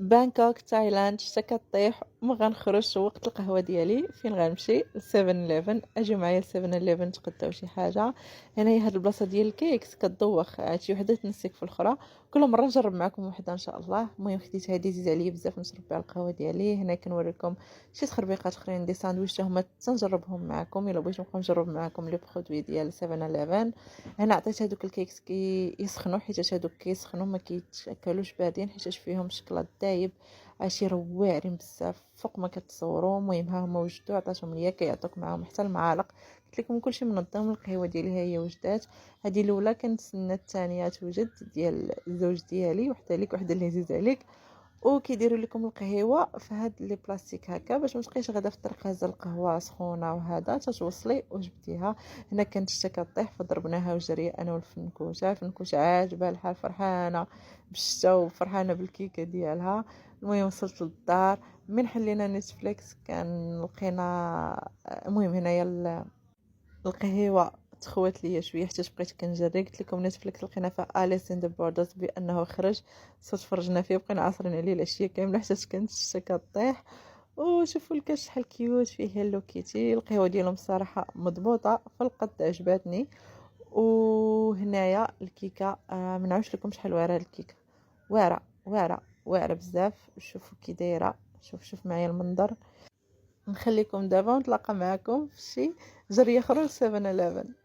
بانكوك، تايلاند، شتا كطيح وما غنخرجش وقت القهوة ديالي فين غنمشي ل7-11 اجيو معايا ل7-11 نتغداو شي حاجة. هنايا هاد البلاصة ديال الكيكس كتذوق، عاد شي وحدة تنسيك في الأخرى، كل مرة نجرب معاكم وحدة إن شاء الله. المهم خديت هادي عزيزة عليا بزاف نشرب بها القهوة ديالي. هنا كنوريكم شي تخربيقات أخرين دي ساندويتش تا هما تنجربهم معاكم إلا بغيتو نبقاو نجرب معاكم لي برودوي ديال 7-11. هنا عطيت هادوك الكيكس يسخنوا حيت هادوك كيسخنوا ما كيتاكلوش باردين حيت فيهم شكلاط دايب، عشيرة واعرين بزاف فوق ما كتصوروا. المهم ها هما وجدوا عطاتهم ليا كيعطوك معاهم حتى المعالق. قلت لكم كلشي منظم. القهوه ديالي ها هي وجدات، هذه الاولى كنتسنى الثانيه توجد ديال الزوج ديالي، وحده ليك وحده اللي عزيزه عليك. وكيديروا لكم القهيوه في هاد لي بلاستيك هكا باش ما تبقيش غادا في الطريق هازه القهوه سخونه وهذا تتوصلي وجبتيها. هنا كانت شتا كطيح فضربناها وجريه انا والفنكوشه. الفنكوشه عاجبها الحال، فرحانه بالشتا وفرحانه بالكيكه ديالها. المهم وصلت للدار من حلينا نتفليكس كان لقينا. المهم هنايا القهيوه تخوات ليا شويه حتى بقيت كنجري. قلت لكم نتفليكس لقينا فيها اليس ان ذا بوردرز بانه خرج، تفرجنا فيه بقينا عاصرين عليه العشيه كامله حتى كانت الشتا كطيح. وشوفوا الكاس شحال كيوت فيه هيلو كيتي. القهوه ديالهم الصراحه مضبوطه في القد، عجباتني. وهنايا الكيكه ما نعرفش لكم شحال واعره الكيكه، واعره واعره واعره بزاف. شوفوا كي دايره، شوف معايا المنظر. نخليكم دابا ونتلاقى معكم في شي جريه اخرى 7-11.